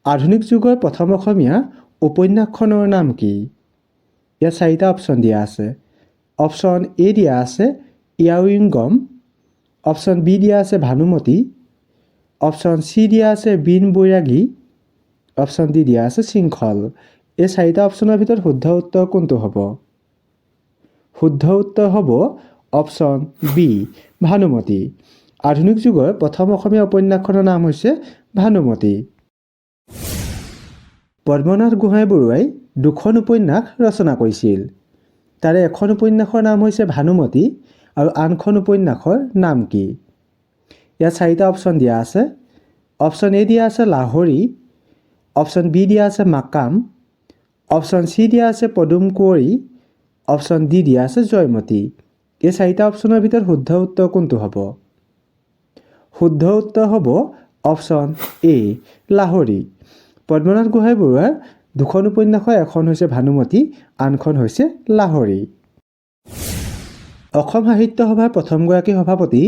আধুনিক যুগৰ প্ৰথম অসমীয়া উপন্যাসখনৰ নাম কি? ইয়াত 4টা অপশ্যন দিয়া আছে। অপশ্যন এ দিয়া আছে ইয়াউইংগম, অপশ্যন বি দিয়া আছে ভানুমতী, অপশ্যন চি দিয়া আছে বিন বৈৰাগী, অপশ্যন ডি দিয়া আছে শৃংখল। এই 4টা অপশ্যনৰ ভিতৰত শুদ্ধ উত্তৰ কোনটো হ'ব? শুদ্ধ উত্তৰ হ'ব অপশ্যন বি ভানুমতী। আধুনিক যুগৰ প্ৰথম অসমীয়া উপন্যাসখনৰ নাম হৈছে ভানুমতী। পদ্মনাথ গোহাঁই বৰুৱাই 2খন উপন্যাস ৰচনা কৰিছিল। তাৰে এখন উপন্যাসৰ নাম হৈছে ভানুমতী আৰু আনখন উপন্যাসৰ নাম কি? ইয়াত 4টা অপশ্যন দিয়া আছে। অপশ্যন এ দিয়া আছে লাহৰী, অপশ্যন বি দিয়া আছে মাকাম, অপশ্যন চি দিয়া আছে পদুম কুঁৱৰী, অপশ্যন ডি দিয়া আছে জয়মতী। এই 4টা অপশ্যনৰ ভিতৰত শুদ্ধ উত্তৰ কোনটো হ'ব? শুদ্ধ উত্তৰ হ'ব অপশ্যন এ লাহৰী। পদ্মনাথ গোহাঁই বৰুৱাৰ 2খন উপন্যাসৰ এখন হৈছে ভানুমতী, আনখন হৈছে লাহৰী। অসম সাহিত্য সভাৰ প্ৰথমগৰাকী সভাপতি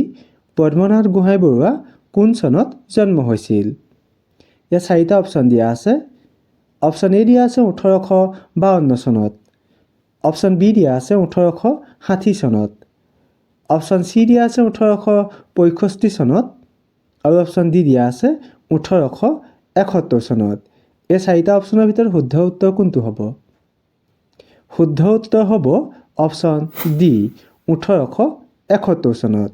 পদ্মনাথ গোহাঁই বৰুৱা কোন চনত জন্ম হৈছিল? ইয়াত 4টা অপশ্যন দিয়া আছে। অপশ্যন এ দিয়া আছে 1852 চনত, অপশ্যন বি দিয়া আছে 1860 চনত, অপশ্যন চি দিয়া আছে 1865 চনত আৰু অপশ্যন ডি দিয়া আছে 1871 চনত। এই 4টা অপশ্যনৰ ভিতৰত শুদ্ধ উত্তৰ কোনটো হ'ব? শুদ্ধ উত্তৰ হ'ব অপশ্যন ডি 1871 চনত।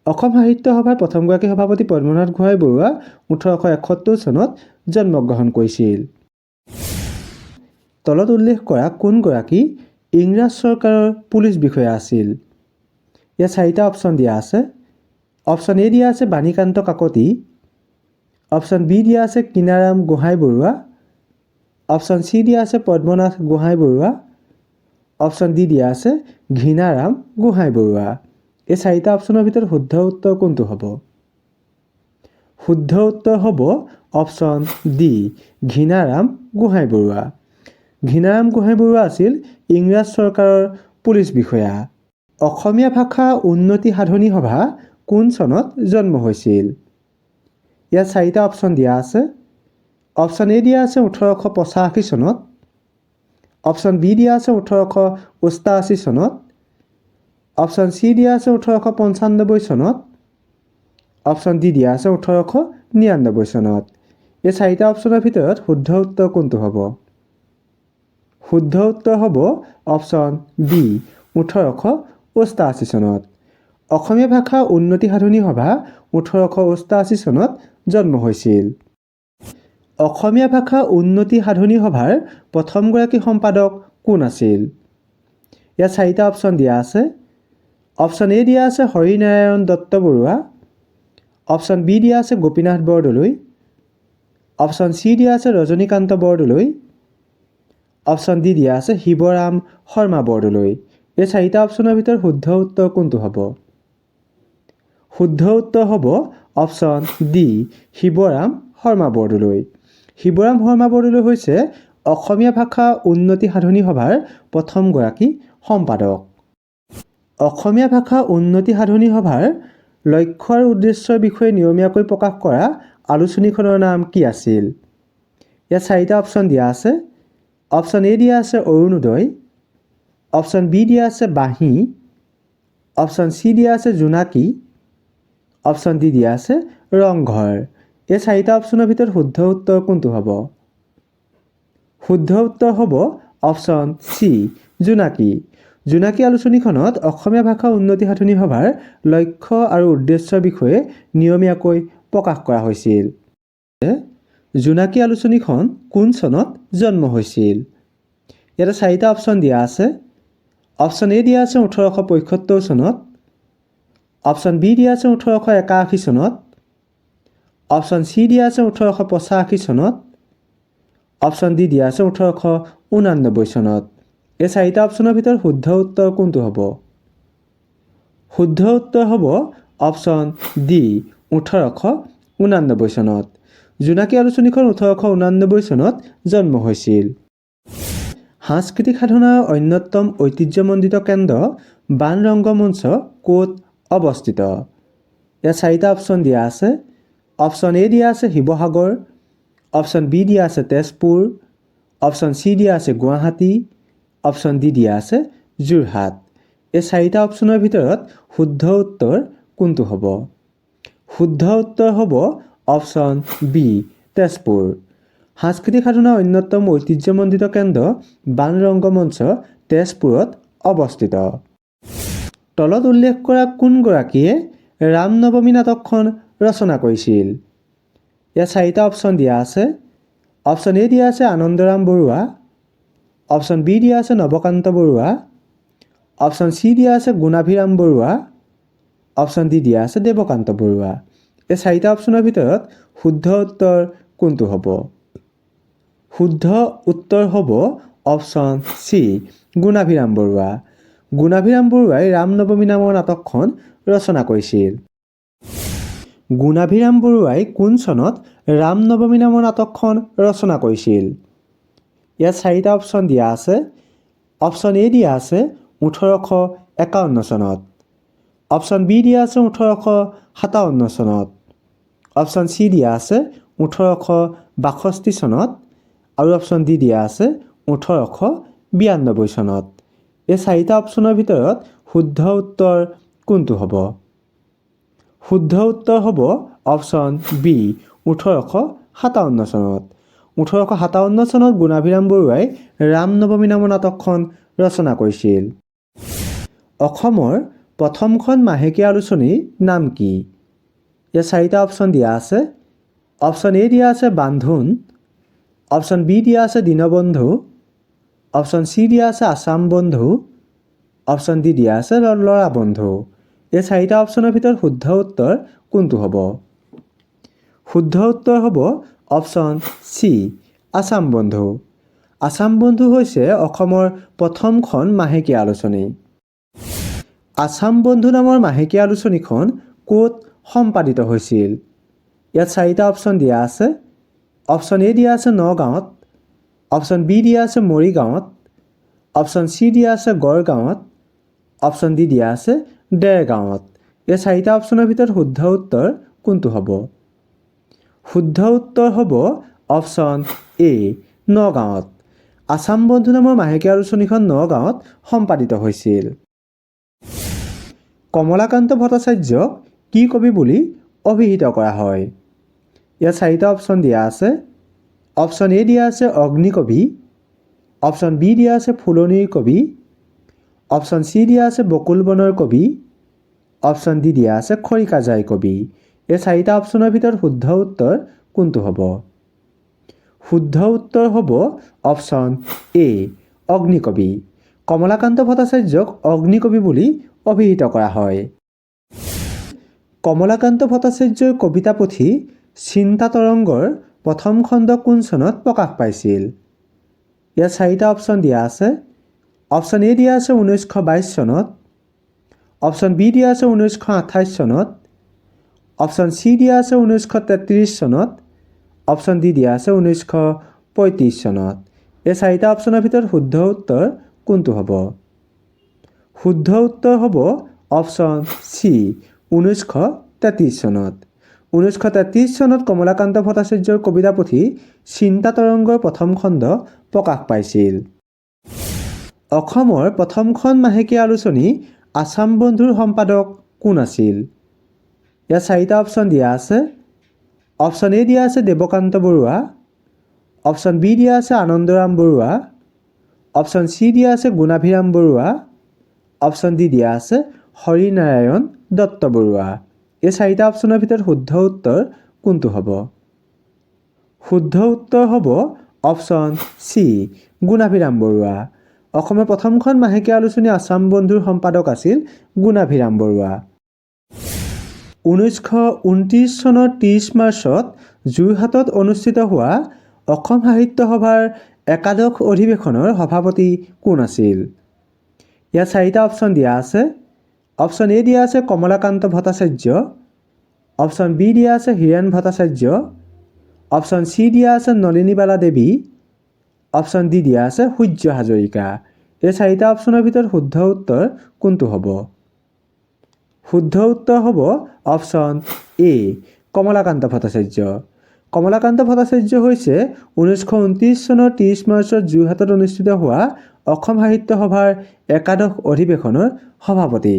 অসম সাহিত্য সভাৰ প্ৰথমগৰাকী সভাপতি পদ্মনাথ গোহাঁই বৰুৱা 1871 চনত জন্মগ্ৰহণ কৰিছিল। তলত উল্লেখ কৰা কোনগৰাকী ইংৰাজ চৰকাৰৰ পুলিচ বিষয়া আছিল? ইয়াত 4টা অপশ্যন দিয়া আছে। অপশ্যন এ দিয়া আছে বাণীকান্ত কাকতি, অপশ্যন বি দিয়া আছে কিনাৰাম গোহাঁই বৰুৱা, অপশ্যন চি দিয়া আছে পদ্মনাথ গোহাঁই বৰুৱা, অপশ্যন ডি দিয়া আছে ঘৃণাৰাম গোহাঁই বৰুৱা। এই 4টা অপশ্যনৰ ভিতৰত শুদ্ধ উত্তৰ কোনটো হ'ব? শুদ্ধ উত্তৰ হ'ব অপশ্যন ডি ঘৃণাৰাম গোহাঁই বৰুৱা। ঘৃণাৰাম গোহাঁই বৰুৱা আছিল ইংৰাজ চৰকাৰৰ পুলিচ বিষয়া। অসমীয়া ভাষা উন্নতি সাধনী সভা কোন চনত জন্ম হৈছিল? ইয়াত 4টা অপশ্যন দিয়া আছে। অপশ্যন এ দিয়া আছে 1885 চনত, অপশ্যন বি দিয়া আছে 1888 চনত, অপশ্যন চি দিয়া আছে 1895 চনত, অপশ্যন ডি দিয়া আছে 1899 চনত। এই 4টা অপশ্যনৰ ভিতৰত শুদ্ধ উত্তৰ কোনটো হ'ব? শুদ্ধ উত্তৰ হ'ব অপশ্যন বি 1888 চনত। অসমীয়া ভাষা উন্নতি সাধনী সভা 1888 চনত জন্ম হৈছিল। অসমীয়া ভাষা উন্নতি সাধনী সভাৰ প্ৰথমগৰাকী সম্পাদক কোন আছিল? ইয়াত 4টা অপশ্যন দিয়া আছে। অপশ্যন এ দিয়া আছে হৰিনাৰায়ণ দত্ত বৰুৱা, অপশ্যন বি দিয়া আছে গোপীনাথ বৰদলৈ, অপশ্যন চি দিয়া আছে ৰজনীকান্ত বৰদলৈ, অপশ্যন ডি দিয়া আছে শিৱৰাম শৰ্মা বৰদলৈ। এই 4টা অপশ্যনৰ ভিতৰত শুদ্ধ উত্তৰ কোনটো হ'ব? শুদ্ধ উত্তৰ হ'ব অপশ্যন ডি শিৱৰাম শৰ্মা বৰদলৈ। শিৱৰাম শৰ্মা বৰদলৈ হৈছে অসমীয়া ভাষা উন্নতি সাধনী সভাৰ প্ৰথমগৰাকী সম্পাদক। অসমীয়া ভাষা উন্নতি সাধনী সভাৰ লক্ষ্য আৰু উদ্দেশ্যৰ বিষয়ে নিয়মীয়াকৈ প্ৰকাশ কৰা আলোচনীখনৰ নাম কি আছিল? ইয়াত 4টা অপশ্যন দিয়া আছে। অপশ্যন এ দিয়া আছে অৰুণোদয়, অপশ্যন বি দিয়া আছে বাঁহী, অপশ্যন চি দিয়া আছে জোনাকী, অপশ্যন ডি দিয়া আছে ৰংঘৰ। এই 4টা অপশ্যনৰ ভিতৰত শুদ্ধ উত্তৰ কোনটো হ'ব? শুদ্ধ উত্তৰ হ'ব অপশ্যন চি জোনাকী। জোনাকী আলোচনীখনত অসমীয়া ভাষা উন্নতি সাধনী সভাৰ লক্ষ্য আৰু উদ্দেশ্যৰ বিষয়ে নিয়মীয়াকৈ প্ৰকাশ কৰা হৈছিল। জোনাকী আলোচনীখন কোন চনত জন্ম হৈছিল? ইয়াতে 4টা অপশ্যন দিয়া আছে। অপশ্যন এ দিয়া আছে 1875 চনত, অপশ্যন বি দিয়া আছে 1881 চনত, অপশ্যন চি দিয়া আছে 1885 চনত, অপশ্যন ডি দিয়া আছে 1889 চনত। এই 4টা অপশ্যনৰ ভিতৰত শুদ্ধ উত্তৰ কোনটো হ'ব? শুদ্ধ উত্তৰ হ'ব অপশ্যন ডি 1889 চনত। জোনাকী আলোচনীখন 1889 চনত জন্ম হৈছিল। সাংস্কৃতিক সাধনাৰ অন্যতম ঐতিহ্যমণ্ডিত কেন্দ্ৰ বাণ ৰংগমঞ্চ ক'ত অৱস্থিত? ইয়াত 4টা অপশ্যন দিয়া আছে। অপশ্যন এ দিয়া আছে শিৱসাগৰ, অপশ্যন বি দিয়া আছে তেজপুৰ, অপশ্যন চি দিয়া আছে গুৱাহাটী, অপশ্যন ডি দিয়া আছে যোৰহাট। এই চাৰিটা অপশ্যনৰ ভিতৰত শুদ্ধ উত্তৰ কোনটো হ'ব? শুদ্ধ উত্তৰ হ'ব অপশ্যন বি তেজপুৰ। সাংস্কৃতিক সাধনাৰ অন্যতম ঐতিহ্যমণ্ডিত কেন্দ্ৰ বাণ ৰংগমঞ্চ তেজপুৰত অৱস্থিত। তলত উল্লেখ কৰা কোনগৰাকীয়ে ৰাম নৱমী নাটকখন ৰচনা কৰিছিল? ইয়াত চাৰিটা অপশ্যন দিয়া আছে। অপশ্যন এ দিয়া আছে আনন্দৰাম বৰুৱা, অপশ্যন বি দিয়া আছে নৱকান্ত বৰুৱা, অপশ্যন চি দিয়া আছে গুণাভিৰাম বৰুৱা, অপশ্যন ডি দিয়া আছে দেৱকান্ত বৰুৱা। এই চাৰিটা অপশ্যনৰ ভিতৰত শুদ্ধ উত্তৰ কোনটো হ'ব? শুদ্ধ উত্তৰ হ'ব অপশ্যন চি গুণাভিৰাম বৰুৱা। গুণাভিৰাম বৰুৱাই ৰাম নৱমী নামৰ নাটকখন ৰচনা কৰিছিল। গুণাভিৰাম বৰুৱাই কোন চনত ৰাম নৱমী নামৰ নাটকখন ৰচনা কৰিছিল? ইয়াত চাৰিটা অপশ্যন দিয়া আছে। অপশ্যন এ দিয়া আছে 1851 চনত, অপশ্যন বি দিয়া আছে 1857 চনত, অপশ্যন চি দিয়া আছে 1862 চনত আৰু অপশ্যন ডি দিয়া আছে 1892 চনত। এই চাৰিটা অপশ্যনৰ ভিতৰত শুদ্ধ উত্তৰ কোনটো হ'ব? শুদ্ধ উত্তৰ হ'ব অপশ্যন বি 1857 চনত। 1857 চনত গুণাভিৰাম বৰুৱাই ৰাম নৱমী নামৰ নাটকখন ৰচনা কৰিছিল। অসমৰ প্ৰথমখন মাহেকীয়া আলোচনীৰ নাম কি? ইয়াত চাৰিটা অপশ্যন দিয়া আছে। অপশ্যন এ দিয়া আছে বান্ধোন, অপশ্যন বি দিয়া আছে দীনবন্ধু, অপশ্যন চি দিয়া আছে আছাম বন্ধু, অপশ্যন ডি দিয়া আছে ল'ৰা বন্ধু। এই চাৰিটা অপশ্যনৰ ভিতৰত শুদ্ধ উত্তৰ কোনটো হ'ব? শুদ্ধ উত্তৰ হ'ব অপশ্যন চি আছাম বন্ধু। আছাম বন্ধু হৈছে অসমৰ প্ৰথমখন মাহেকীয়া আলোচনী। আছাম বন্ধু নামৰ মাহেকীয়া আলোচনীখন ক'ত সম্পাদিত হৈছিল? ইয়াত চাৰিটা অপশ্যন দিয়া আছে। অপশ্যন এ দিয়া আছে নগাঁৱত, অপশ্যন বি দিয়া আছে মৰিগাঁৱত, অপশ্যন চি দিয়া আছে গড়গাঁৱত, অপশ্যন ডি দিয়া আছে দেৰগাঁৱত। এই চাৰিটা অপশ্যনৰ ভিতৰত শুদ্ধ উত্তৰ কোনটো হ'ব? শুদ্ধ উত্তৰ হ'ব অপশ্যন এ নগাঁৱত। আছাম বন্ধু নামৰ মাহেকীয়া আলোচনীখন নগাঁৱত সম্পাদিত হৈছিল। কমলাকান্ত ভট্টাচাৰ্যক কি কবি বুলি অভিহিত কৰা হয়? ইয়াত চাৰিটা অপশ্যন দিয়া আছে। অপশ্যন এ দিয়া আছে অগ্নিকবি, অপশ্যন বি দিয়া আছে ফুলনিৰ কবি, অপশ্যন চি দিয়া আছে বকুল বনৰ কবি, অপশ্যন ডি দিয়া আছে খৰিকাজাই কবি। এই চাৰিটা অপশ্যনৰ ভিতৰত শুদ্ধ উত্তৰ কোনটো হ'ব? শুদ্ধ উত্তৰ হ'ব অপশ্যন এ অগ্নিকবি। কমলাকান্ত ভট্টাচাৰ্যক অগ্নিকবি বুলি অভিহিত কৰা হয়। কমলাকান্ত ভট্টাচাৰ্যৰ কবিতা পুথি চিন্তা তৰংগৰ প্ৰথম খণ্ড কোন চনত প্ৰকাশ পাইছিল? ইয়াত চাৰিটা অপশ্যন দিয়া আছে। অপশ্যন এ দিয়া আছে 1922 চনত, অপশ্যন বি দিয়া আছে 1928 চনত, অপশ্যন চি দিয়া আছে 1933 চনত, অপশ্যন ডি দিয়া আছে 1935 চনত। এই চাৰিটা অপশ্যনৰ ভিতৰত শুদ্ধ উত্তৰ কোনটো হ'ব? শুদ্ধ উত্তৰ হ'ব অপশ্যন চি 1933 চনত। 1933 চনত কমলাকান্ত ভট্টাচাৰ্যৰ কবিতা পুথি চিন্তা তৰংগৰ প্ৰথম খণ্ড প্ৰকাশ পাইছিল। অসমৰ প্ৰথমখন মাহেকীয়া আলোচনী আছাম বন্ধুৰ সম্পাদক কোন আছিল? ইয়াত চাৰিটা অপশ্যন দিয়া আছে। অপশ্যন এ দিয়া আছে দেৱকান্ত বৰুৱা, অপশ্যন বি দিয়া আছে আনন্দৰাম বৰুৱা, অপশ্যন চি দিয়া আছে গুণাভিৰাম বৰুৱা, অপশ্যন ডি দিয়া আছে হৰিনাৰায়ণ দত্ত বৰুৱা। এই চাৰিটা অপশ্যনৰ ভিতৰত শুদ্ধ উত্তৰ কোনটো হ'ব? শুদ্ধ উত্তৰ হ'ব অপশ্যন চি গুণাভিৰাম বৰুৱা। অসমৰ প্ৰথমখন মাহেকীয়া আলোচনী আছাম বন্ধুৰ সম্পাদক আছিল গুণাভিৰাম বৰুৱা। 1929 চনৰ 30 মাৰ্চত যোৰহাটত অনুষ্ঠিত হোৱা অসম সাহিত্য সভাৰ একাদশ অধিৱেশনৰ সভাপতি কোন আছিল? ইয়াত চাৰিটা অপশ্যন দিয়া আছে। অপশ্যন এ দিয়া আছে কমলাকান্ত ভট্টাচাৰ্য, অপশ্যন বি দিয়া আছে হীৰেণ ভট্টাচাৰ্য, অপশ্যন চি দিয়া আছে নলিনীবালা দেৱী, অপশ্যন ডি দিয়া আছে সূৰ্য হাজৰিকা। এই চাৰিটা অপশ্যনৰ ভিতৰত শুদ্ধ উত্তৰ কোনটো হ'ব? শুদ্ধ উত্তৰ হ'ব অপশ্যন এ কমলাকান্ত ভট্টাচাৰ্য। কমলাকান্ত ভট্টাচাৰ্য হৈছে 1929 চনৰ 30 মাৰ্চত যোৰহাটত অনুষ্ঠিত হোৱা অসম সাহিত্য সভাৰ একাদশ অধিৱেশনৰ সভাপতি।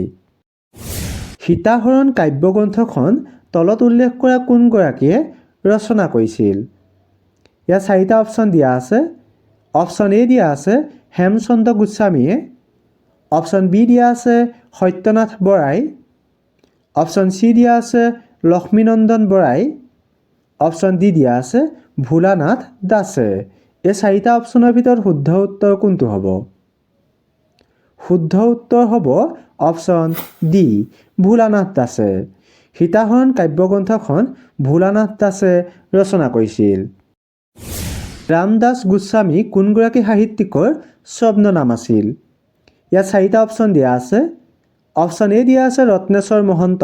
সীতাহৰণ কাব্যগ্ৰন্থখন তলত উল্লেখ কৰা কোনগৰাকীয়ে ৰচনা কৰিছিল? ইয়াত 4টা অপশ্যন দিয়া আছে। অপশ্যন এ দিয়া আছে হেমচন্দ্ৰ গোস্বামীয়ে, অপশ্যন বি দিয়া আছে সত্যনাথ বৰাই, অপশ্যন চি দিয়া আছে লক্ষ্মীনন্দন বৰাই, অপশ্যন ডি দিয়া আছে ভোলানাথ দাসে। এই 4টা অপশ্যনৰ ভিতৰত শুদ্ধ উত্তৰ কোনটো হ'ব? শুদ্ধ উত্তৰ হ'ব অপশ্যন ডি ভোলানাথ দাসে। সীতাহৰণ কাব্যগ্ৰন্থখন ভোলানাথ দাসে ৰচনা কৰিছিল। ৰামদাস গোস্বামী কোনগৰাকী সাহিত্যিকৰ ছদ্মনাম আছিল? ইয়াত 4টা অপশ্যন দিয়া আছে। অপশ্যন এ দিয়া আছে ৰত্নেশ্বৰ মহন্ত,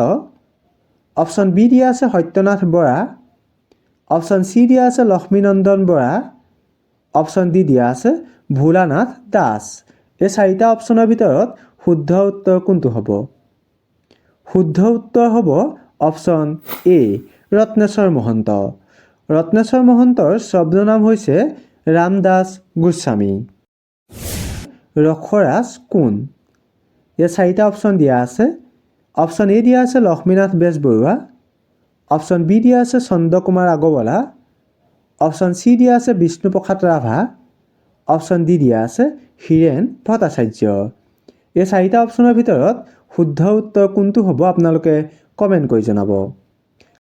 অপশ্যন বি দিয়া আছে সত্যনাথ বৰা, অপশ্যন চি দিয়া আছে লক্ষ্মীনন্দন বৰা, অপশ্যন ডি দিয়া আছে ভোলানাথ দাস। এই 4টা অপশ্যনৰ ভিতৰত শুদ্ধ উত্তৰ কোনটো হ'ব? শুদ্ধ উত্তৰ হ'ব অপশ্যন এ ৰত্নেশ্বৰ মহন্ত। ৰত্নেশ্বৰ মহন্তৰ ছদ্মনাম হৈছে ৰামদাস গোস্বামী। ৰসৰাজ কোন? ইয়াত 4টা অপশ্যন দিয়া আছে। অপশ্যন এ দিয়া আছে লক্ষ্মীনাথ বেজবৰুৱা, অপশ্যন বি দিয়া আছে চন্দ্ৰকুমাৰ আগৰৱালা, অপশ্যন চি দিয়া আছে বিষ্ণুপ্ৰসাদ ৰাভা, অপশ্যন ডি দিয়া আছে হীৰেণ ভট্টাচাৰ্য। এই 4টা অপশ্যনৰ ভিতৰত শুদ্ধ উত্তৰ কোনটো হ'ব আপোনালোকে কমেণ্ট কৰি জনাব।